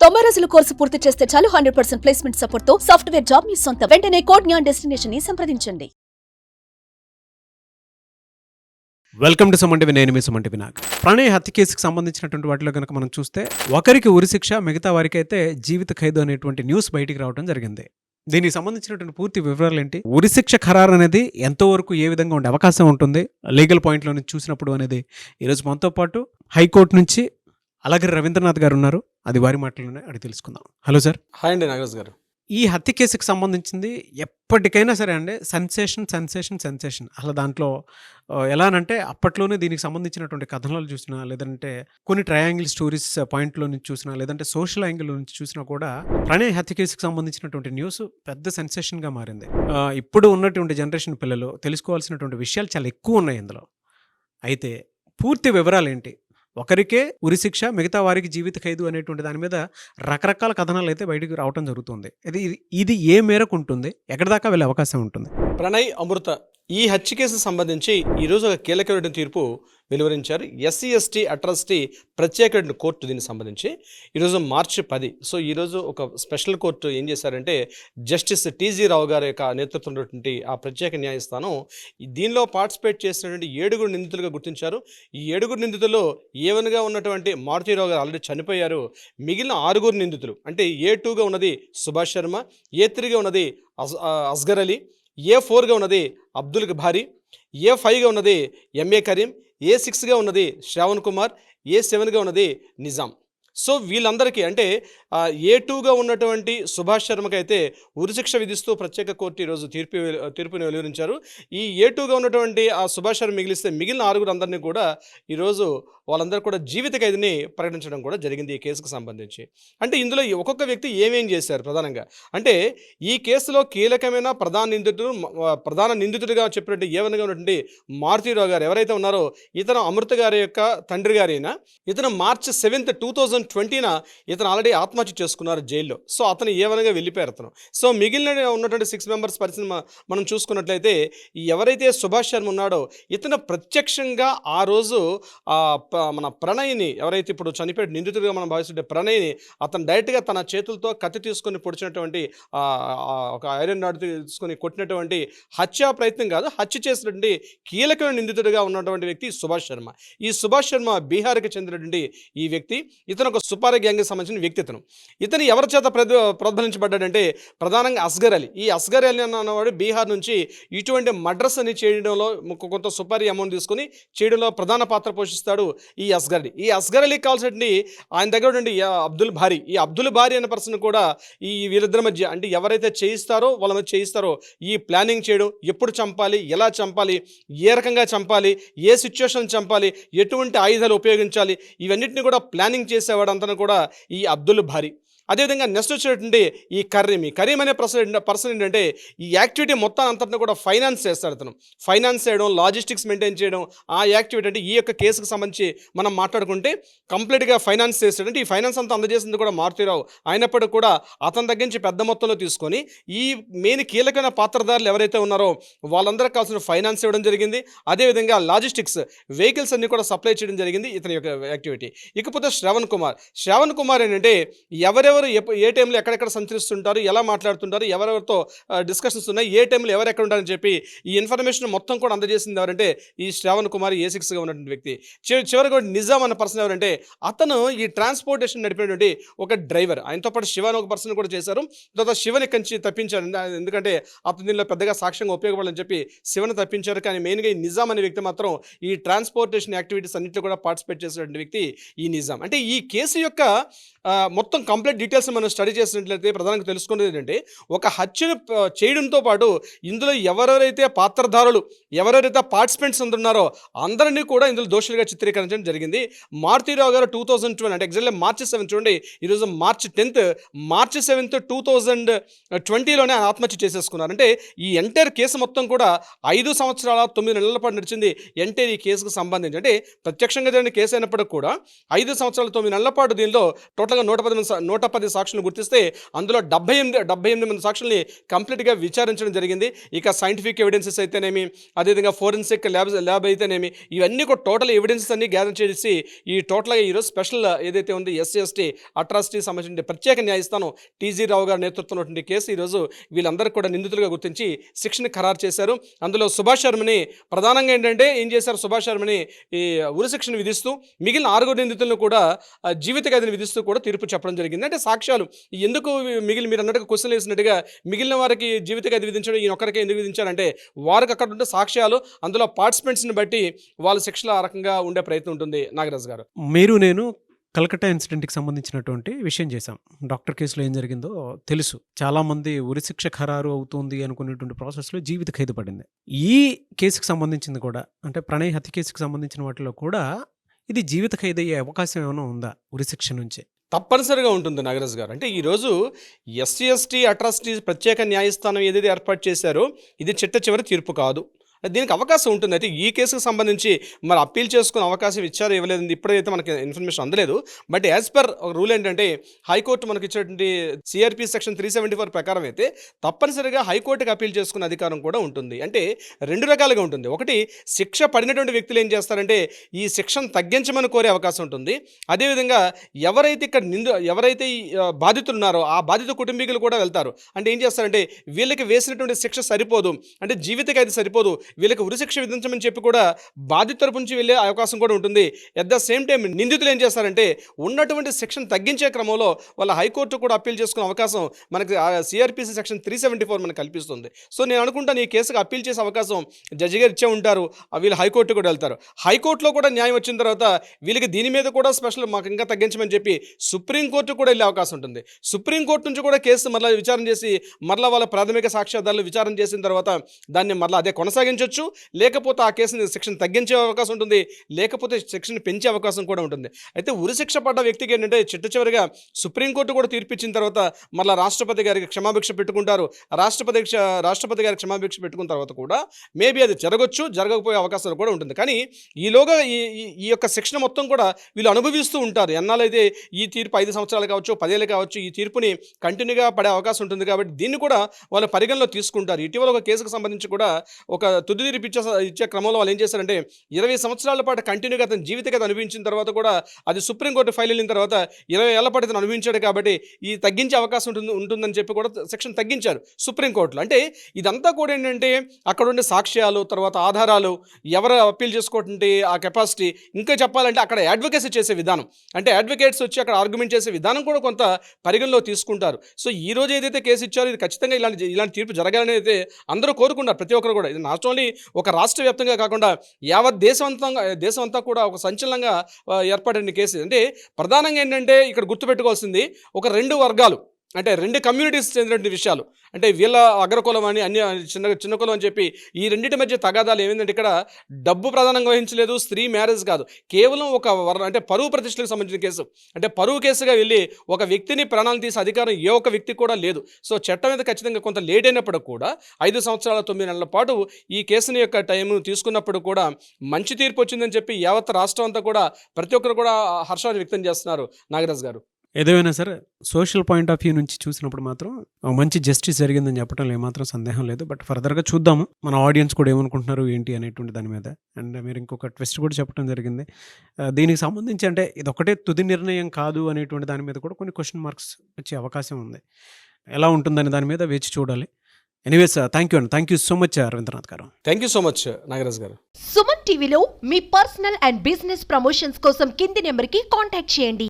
90 రోజుల కోర్సు పూర్తి చేస్తే చాలు 100% ప్లేస్మెంట్ సపోర్ట్ తో సాఫ్ట్వేర్ జాబ్ మీ సొంతం. వెంటనే కోడ్ జ్ఞాన్ డెస్టినేషన్ ని సంప్రదించండి. వెల్కమ్ టు సుమన్ నేను మీ సుమన్ వినాయక్. ప్రణయ్ హత్య కేసుకు సంబంధించినటువంటి వాటిలో కనుక మనం చూస్తే ఒకరికి ఉరిశిక్ష, మిగతా వారికి అయితే జీవిత ఖైదు అనేటువంటి న్యూస్ బయటికి రావడం జరిగింది. దీనికి సంబంధించినటువంటి పూర్తి వివరాలు ఏంటి, ఉరిశిక్ష ఖరారు అనేది ఎంతవరకు ఏ విధంగా ఉండే అవకాశం ఉంటుంది లీగల్ పాయింట్లో నుంచి చూసినప్పుడు అనేది ఈరోజు మనతో పాటు హైకోర్టు నుంచి అలాగే రవీంద్రనాథ్ గారు ఉన్నారు. అది వారి మాటలోనే అడిగి తెలుసుకుందాం. Hello sir. హాయ్ అండి నాగరాజ్ గారు. ఈ హత్య కేసుకు సంబంధించింది ఎప్పటికైనా సరే అండి సెన్సేషన్ అసలు దాంట్లో ఎలానంటే అప్పట్లోనే దీనికి సంబంధించినటువంటి కథనాలు చూసినా, లేదంటే కొన్ని ట్రయాంగిల్ స్టోరీస్ పాయింట్లో నుంచి చూసినా, లేదంటే సోషల్ యాంగిల్ నుంచి చూసినా కూడా ప్రణయ్ హత్య కేసుకు సంబంధించినటువంటి న్యూస్ పెద్ద సెన్సేషన్గా మారింది. ఇప్పుడు ఉన్నటువంటి జనరేషన్ పిల్లలు తెలుసుకోవాల్సినటువంటి విషయాలు చాలా ఎక్కువ ఉన్నాయి ఇందులో. అయితే పూర్తి వివరాలు ఏంటి, ఒకరికే ఉరిశిక్ష, మిగతా వారికి జీవిత ఖైదు అనేటువంటి దాని మీద రకరకాల కథనాలు అయితే బయటకు రావడం జరుగుతుంది. ఇది ఏ మేరకు ఉంటుంది, ఎక్కడి దాకా వెళ్ళే అవకాశం ఉంటుంది? ప్రణయ్, అమృత ఈ హత్య కేసు సంబంధించి ఈరోజు ఒక కీలకమైన తీర్పు వెలువరించారు. ఎస్సీ ఎస్టీ అట్రాసిటీ ప్రత్యేక కోర్టు దీనికి సంబంధించి ఈరోజు మార్చి 10. సో ఈరోజు ఒక స్పెషల్ కోర్టు ఏం చేశారంటే, జస్టిస్ టీజీ రావు గారి యొక్క నేతృత్వం ఉన్నటువంటి ఆ ప్రత్యేక న్యాయస్థానం దీనిలో పార్టిసిపేట్ చేసినటువంటి 7 నిందితులుగా గుర్తించారు. ఈ 7 నిందితుల్లో ఏవన్గా ఉన్నటువంటి మారుతీరావు గారు ఆల్రెడీ చనిపోయారు. మిగిలిన 6 నిందితులు అంటే A2గా ఉన్నది సుభాష్ శర్మ, A3గా ఉన్నది అస్గర్ అలీ, A4గా ఉన్నది అబ్దుల్ భారీ, A5గా ఉన్నది ఎంఏ కరీం, A6గా ఉన్నది శ్రావణ్ కుమార్, A7గా ఉన్నది నిజాం. సో వీళ్ళందరికీ అంటే A2గా ఉన్నటువంటి సుభాష్ శర్మకి అయితే ఉరిశిక్ష విధిస్తూ ప్రత్యేక కోర్టు ఈరోజు తీర్పుని వెలువరించారు. ఈ A2గా ఉన్నటువంటి ఆ సుభాష్ శర్మ మిగిలిస్తే మిగిలిన 6 అందరినీ కూడా ఈరోజు వాళ్ళందరూ కూడా జీవిత ఖైదుని ప్రకటించడం కూడా జరిగింది ఈ కేసుకు సంబంధించి. అంటే ఇందులో ఒక్కొక్క వ్యక్తి ఏమేం చేశారు ప్రధానంగా అంటే, ఈ కేసులో కీలకమైన ప్రధాన నిందితుడిగా చెప్పినట్టు ఏవనగా ఉన్నటువంటి మారుతీరావు గారు ఎవరైతే ఉన్నారో, ఇతను అమృత గారి యొక్క తండ్రి గారైనా, ఇతను మార్చి 7, 2020 ఇతను ఆల్రెడీ ఆత్మహత్య చేసుకున్నారు జైల్లో. సో అతను ఏవనగా వెళ్ళిపోయారు అతను. సో మిగిలిన ఉన్నటువంటి 6 మెంబర్స్ పరిస్థితి మనం చూసుకున్నట్లయితే, ఎవరైతే సుభాష్ శర్మ ఉన్నాడో ఇతను ప్రత్యక్షంగా ఆ రోజు మన ప్రణయ్ని, ఎవరైతే ఇప్పుడు చనిపోయే నిందితుడిగా మనం భావిస్తుంటే ప్రణయ్ని, అతను డైరెక్ట్గా తన చేతులతో కత్తి తీసుకొని పొడిచినటువంటి ఒక ఐరన్ రాడ్ తీసుకొని కొట్టినటువంటి హత్యా ప్రయత్నం కాదు, హత్య చేసినటువంటి కీలకమైన నిందితుడిగా ఉన్నటువంటి వ్యక్తి సుభాష్ శర్మ. ఈ సుభాష్ శర్మ బీహార్కి చెందినటువంటి ఈ వ్యక్తి. ఇతను ఒక సుపారీ గ్యాంగ్కి సంబంధించిన వ్యక్తి. ఇతను ఎవరి చేత ప్రోద్బలించబడ్డాడంటే ప్రధానంగా అస్గర్ అలీ. ఈ అస్గర్ అలీ అన్నవాడు బీహార్ నుంచి ఇటువంటి మడ్రస్ అని చేయడంలో కొంత సుపారీ అమౌంట్ తీసుకొని చేయడంలో ప్రధాన పాత్ర పోషిస్తాడు ఈ అస్గర్ అలీ. ఈ అస్గర్ అలీకి కావాల్సిన ఆయన దగ్గర ఉండి అబ్దుల్ భారీ, ఈ అబ్దుల్ భారీ అనే పర్సన్ కూడా ఈ వీళ్ళిద్దరి మధ్య అంటే ఎవరైతే చేయిస్తారో వాళ్ళ మధ్య చేయిస్తారో ఈ ప్లానింగ్ చేయడం, ఎప్పుడు చంపాలి, ఎలా చంపాలి, ఏ రకంగా చంపాలి, ఏ సిచ్యువేషన్ చంపాలి, ఎటువంటి ఆయుధాలు ఉపయోగించాలి, ఇవన్నిటిని కూడా ప్లానింగ్ చేసేవాడు అంతా కూడా ఈ అబ్దుల్ భారీ. అదేవిధంగా నెక్స్ట్ వచ్చేటంటే ఈ కరీం అనే పర్సన్ ఏంటంటే ఈ యాక్టివిటీ మొత్తం అంతటిని కూడా ఫైనాన్స్ చేస్తాడు. అతను ఫైనాన్స్ చేయడం, లాజిస్టిక్స్ మెయింటైన్ చేయడం, ఆ యాక్టివిటీ అంటే ఈ యొక్క కేసుకు సంబంధించి మనం మాట్లాడుకుంటే కంప్లీట్గా ఫైనాన్స్ చేస్తాడు. అంటే ఈ ఫైనాన్స్ అంతా అందజేసింది కూడా మారుతీరావు అయినప్పటికీ కూడా అతని దగ్గర నుంచి పెద్ద మొత్తంలో తీసుకొని ఈ మెయిన్ కీలకమైన పాత్రధారులు ఎవరైతే ఉన్నారో వాళ్ళందరికీ కావాల్సిన ఫైనాన్స్ ఇవ్వడం జరిగింది. అదేవిధంగా లాజిస్టిక్స్ వెహికల్స్ అన్ని కూడా సప్లై చేయడం జరిగింది ఇతని యొక్క యాక్టివిటీ. ఇకపోతే శ్రావణ్ కుమార్ ఏంటంటే ఎవరెవరు ఏ టైంలో ఎక్కడెక్కడ సంచరిస్తుంటారు, ఎలా మాట్లాడుతుంటారు, ఎవరెవరితో డిస్కషన్స్ ఉన్నాయి, ఏ టైంలో ఎవరు ఎక్కడ ఉంటారని చెప్పి ఈ ఇన్ఫర్మేషన్ మొత్తం కూడా అందజేసింది ఎవరంటే ఈ శ్రావణ్ కుమార్, A6గా ఉన్నటువంటి వ్యక్తి. చివరికి నిజాం అన్న పర్సన్ ఎవరంటే అతను ఈ ట్రాన్స్పోర్టేషన్ నడిపినటువంటి ఒక డ్రైవర్. ఆయనతో పాటు శివన్ ఒక పర్సన్ కూడా చేశారు. తర్వాత శివన్ ఇక్కడి నుంచి తప్పించారు, ఎందుకంటే అతను దీనిలో పెద్దగా సాక్ష్యంగా ఉపయోగపడాలని చెప్పి శివన్ తప్పించారు. కానీ మెయిన్గా ఈ నిజాం అనే వ్యక్తి మాత్రం ఈ ట్రాన్స్పోర్టేషన్ యాక్టివిటీస్ అన్నింటిలో కూడా పార్టిసిపేట్ చేసినటువంటి వ్యక్తి ఈ నిజాం. అంటే ఈ కేసు యొక్క మొత్తం కంప్లీట్ డీటెయిల్స్ మనం స్టడీ చేసినట్లయితే ప్రధానంగా తెలుసుకునేది ఏంటంటే, ఒక హత్యను చేయడంతో పాటు ఇందులో ఎవరెవరైతే పాత్రధారులు, ఎవరెవరైతే పార్టిసిపెంట్స్ ఉన్నారో అందరినీ కూడా ఇందులో దోషులుగా చిత్రీకరించడం జరిగింది. మారుతీరావు గారు 2012 అంటే ఎగ్జాక్ట్లీ మార్చి 7 చూడండి, ఈరోజు మార్చి 7, 2020లోనే ఆత్మహత్య చేసేసుకున్నారు. అంటే ఈ ఎంటైర్ కేసు మొత్తం కూడా 5 సంవత్సరాల 9 నెలల పాటు నడిచింది ఎంటైర్ ఈ కేసుకు సంబంధించి. అంటే ప్రత్యక్షంగా జరిగిన కేసు అయినప్పటికీ కూడా 5 సంవత్సరాల 9 నెలల పాటు దీనిలో టోటల్గా 110 సాక్షులను గుర్తిస్తే అందులో 78 మంది సాక్షుల్ని కంప్లీట్గా విచారించడం జరిగింది. ఇక సైంటిఫిక్ ఎవిడెన్సెస్ అయితేనేమి, అదేవిధంగా ఫోరెన్సిక్ ల్యాబ్ అయితేనేమి, ఇవన్నీ కూడా టోటల్ ఎవిడెన్సెస్ అన్ని గ్యాదర్ చేసి ఈ టోటల్గా ఈరోజు స్పెషల్ ఏదైతే ఉంది SC/ST అట్రాసిటీ సంబంధించిన ప్రత్యేక న్యాయస్థానం TG రావు గారి నేతృత్వంలో కేసు ఈరోజు వీళ్ళందరూ కూడా నిందితులుగా గుర్తించి శిక్షను ఖరారు చేశారు. అందులో సుభాష్ శర్మని ప్రధానంగా ఏంటంటే ఏం చేశారు, సుభాష్ శర్మని ఈ ఉరిశిక్షను విధిస్తూ మిగిలిన 6 నిందితులను కూడా జీవిత ఖైదుని విధిస్తూ కూడా తీర్పు చెప్పడం జరిగింది. అంటే సాక్ష్యాలు ఎందుకు మీరు అన్నట్టుగా క్వశ్చన్ వేసినట్టుగా మిగిలిన వారికి జీవిత ఖైదు విధించడం ఈ ఒక్కరికే ఎందుకు విధించారంటే వారికి అక్కడ ఉండే సాక్ష్యాలు అందులో పార్టిసిపెంట్స్ని బట్టి వాళ్ళ శిక్షలు ఆ రకంగా ఉండే ప్రయత్నం ఉంటుంది. నాగరాజు గారు, మీరు నేను కలకట్టా ఇన్సిడెంట్కి సంబంధించినటువంటి విషయం చేశాం. డాక్టర్ కేసులో ఏం జరిగిందో తెలుసు. చాలామంది ఉరిశిక్ష ఖరారు అవుతుంది అనుకునేటువంటి ప్రాసెస్లో జీవిత ఖైదు పడింది. ఈ కేసుకు సంబంధించింది కూడా, అంటే ప్రణయ్ హత్య కేసుకు సంబంధించిన వాటిలో కూడా ఇది జీవిత ఖైదు అయ్యే అవకాశం ఏమైనా ఉందా ఉరిశిక్ష నుంచి? తప్పనిసరిగా ఉంటుంది నాగరాజు గారు. అంటే ఈరోజు SC/ST అట్రాసిటీ ప్రత్యేక న్యాయస్థానం ఏదైతే ఏర్పాటు చేశారో ఇది చిట్ట చివరి తీర్పు కాదు. దీనికి అవకాశం ఉంటుంది. అయితే ఈ కేసుకు సంబంధించి మరి అప్పీల్ చేసుకునే అవకాశం ఇచ్చారో ఇవ్వలేదు ఇప్పుడైతే మనకి ఇన్ఫర్మేషన్ అందలేదు. బట్ యాజ్ పర్ రూల్ ఏంటంటే హైకోర్టు మనకి ఇచ్చినటువంటి CRP సెక్షన్ 374 ప్రకారం అయితే తప్పనిసరిగా హైకోర్టుకి అప్పీల్ చేసుకునే అధికారం కూడా ఉంటుంది. అంటే 2 రకాలుగా ఉంటుంది. ఒకటి, శిక్ష పడినటువంటి వ్యక్తులు ఏం చేస్తారంటే ఈ శిక్షను తగ్గించమని కోరే అవకాశం ఉంటుంది. అదేవిధంగా ఎవరైతే ఇక్కడ ఎవరైతే బాధితులు ఉన్నారో ఆ బాధిత కుటుంబీకులు కూడా వెళ్తారు. అంటే ఏం చేస్తారంటే వీళ్ళకి వేసినటువంటి శిక్ష సరిపోదు, అంటే జీవిత ఖైదు సరిపోదు, వీళ్ళకి ఉరిశిక్ష విధించమని చెప్పి కూడా బాధిత తరపు నుంచి వెళ్ళే అవకాశం కూడా ఉంటుంది. ఎట్ ద సేమ్ టైం నిందితులు ఏం చేస్తారంటే ఉన్నటువంటి శిక్షను తగ్గించే క్రమంలో వాళ్ళ హైకోర్టు కూడా అప్పీల్ చేసుకునే అవకాశం మనకి CRPC సెక్షన్ 374 మనకు కల్పిస్తుంది. సో నేను అనుకుంటాను ఈ కేసుకు అప్పీల్ చేసే అవకాశం జడ్జి గారు ఇచ్చే ఉంటారు. వీళ్ళు హైకోర్టు కూడా వెళ్తారు. హైకోర్టులో కూడా న్యాయం వచ్చిన తర్వాత వీళ్ళకి దీని మీద కూడా స్పెషల్ మాకు ఇంకా తగ్గించమని చెప్పి సుప్రీంకోర్టు కూడా వెళ్ళే అవకాశం ఉంటుంది. సుప్రీంకోర్టు నుంచి కూడా కేసు మరలా విచారణ చేసి మరలా వాళ్ళ ప్రాథమిక సాక్ష్యాధారాలు విచారణ చేసిన తర్వాత దాన్ని మరలా అదే కొనసాగించవచ్చు, లేకపోతే ఆ కేసుని శిక్షను తగ్గించే అవకాశం ఉంటుంది, లేకపోతే శిక్షను పెంచే అవకాశం కూడా ఉంటుంది. అయితే ఉరిశిక్ష పడ్డ వ్యక్తికి ఏంటంటే చిట్ట చివరిగా సుప్రీంకోర్టు కూడా తీర్పు ఇచ్చిన తర్వాత మళ్ళీ రాష్ట్రపతి గారికి క్షమాభిక్ష పెట్టుకుంటారు. రాష్ట్రపతి గారికి క్షమాభిక్ష పెట్టుకున్న తర్వాత కూడా మేబీ అది జరగకపోయే అవకాశాలు కూడా ఉంటుంది. కానీ ఈలోగా ఈ యొక్క శిక్షణ మొత్తం కూడా వీళ్ళు అనుభవిస్తూ ఉంటారు. ఎన్నాళ్ళైతే ఈ తీర్పు 5 సంవత్సరాలు కావచ్చు, 10 ఏళ్ళు కావచ్చు, ఈ తీర్పుని కంటిన్యూగా పడే అవకాశం ఉంటుంది. కాబట్టి దీన్ని కూడా వాళ్ళు పరిగణలో తీసుకుంటారు. ఇటీవల ఒక కేసుకు సంబంధించి కూడా ఒక తుది తీర్పు ఇచ్చే క్రమంలో వాళ్ళు ఏం చేశారంటే 20 సంవత్సరాల పాటు కంటిన్యూగా అతను జీవిత ఖైదు అనుభవించిన తర్వాత కూడా అది సుప్రీంకోర్టు ఫైల్ వెళ్ళిన తర్వాత 20 ఏళ్ల పాటు అతను అనుభవించాడు కాబట్టి ఈ తగ్గించే అవకాశం ఉంటుందని చెప్పి కూడా సెక్షన్ తగ్గించారు సుప్రీంకోర్టులో. అంటే ఇదంతా కూడా ఏంటంటే అక్కడ ఉండే సాక్ష్యాలు, తర్వాత ఆధారాలు, ఎవరు అప్పీల్ చేసుకోవటంటే ఆ కెపాసిటీ, ఇంకా చెప్పాలంటే అక్కడ అడ్వకేసీ చేసే విధానం, అంటే అడ్వకేట్స్ వచ్చి అక్కడ ఆర్గ్యుమెంట్ చేసే విధానం కూడా కొంత పరిగణలో తీసుకుంటారు. సో ఈ రోజు ఏదైతే కేసు ఇచ్చారో ఇది ఖచ్చితంగా ఇలాంటి తీర్పు జరగాలని అయితే అందరూ కోరుకుంటారు. ప్రతి ఒక్కరు కూడా ఇది నాట్ ఓన్లీ ఒక రాష్ట్ర వ్యాప్తంగా కాకుండా యావత్ దేశం అంతా కూడా ఒక సంచలనంగా ఏర్పడిన కేసు. అంటే ప్రధానంగా ఏంటంటే ఇక్కడ గుర్తుపెట్టుకోవాల్సింది ఒక 2 వర్గాలు, అంటే 2 కమ్యూనిటీస్ చెందినటువంటి విషయాలు. అంటే వీళ్ళ అగ్రకులం అని అన్ని చిన్న కులం అని చెప్పి ఈ రెండింటి మధ్య తగాదాలు ఏమైందంటే ఇక్కడ డబ్బు ప్రధానంగా వహించలేదు, స్త్రీ మ్యారేజ్ కాదు, కేవలం ఒక అంటే పరువు ప్రతిష్టలకు సంబంధించిన కేసు. అంటే పరువు కేసుగా వెళ్ళి ఒక వ్యక్తిని ప్రాణాలు తీసే అధికారం ఏ ఒక్క వ్యక్తికి కూడా లేదు. సో చట్టం మీద ఖచ్చితంగా కొంత లేట్ అయినప్పుడు కూడా 5 సంవత్సరాల 9 నెలల పాటు ఈ కేసుని యొక్క టైం తీసుకున్నప్పుడు కూడా మంచి తీర్పు వచ్చిందని చెప్పి యావత్ రాష్ట్రం అంతా కూడా ప్రతి ఒక్కరు కూడా హర్షాన్ని వ్యక్తం చేస్తున్నారు. నాగరాజ్ గారు, ఏదేమైనా సరే సోషల్ పాయింట్ ఆఫ్ వ్యూ నుంచి చూసినప్పుడు మాత్రం మంచి జస్టిస్ జరిగిందని చెప్పడంలో ఏమాత్రం సందేహం లేదు. బట్ ఫర్దర్గా చూద్దాము మన ఆడియన్స్ కూడా ఏమనుకుంటున్నారు ఏంటి అనేటువంటి దాని మీద. అండ్ మీరు ఇంకొక ట్విస్ట్ కూడా చెప్పడం జరిగింది దీనికి సంబంధించి, అంటే ఇదొకటే తుది నిర్ణయం కాదు అనేటువంటి దాని మీద కూడా కొన్ని క్వశ్చన్ మార్క్స్ వచ్చే అవకాశం ఉంది. ఎలా ఉంటుందనే దాని మీద వేచి చూడాలి. Anyways thank you so much Ravindranath garu. Thank you so much Nagaraj garu. Suman టీవీలో మీ పర్సనల్ అండ్ బిజినెస్ ప్రమోషన్స్ కోసం కింది నెంబర్కి కాంటాక్ట్ చేయండి.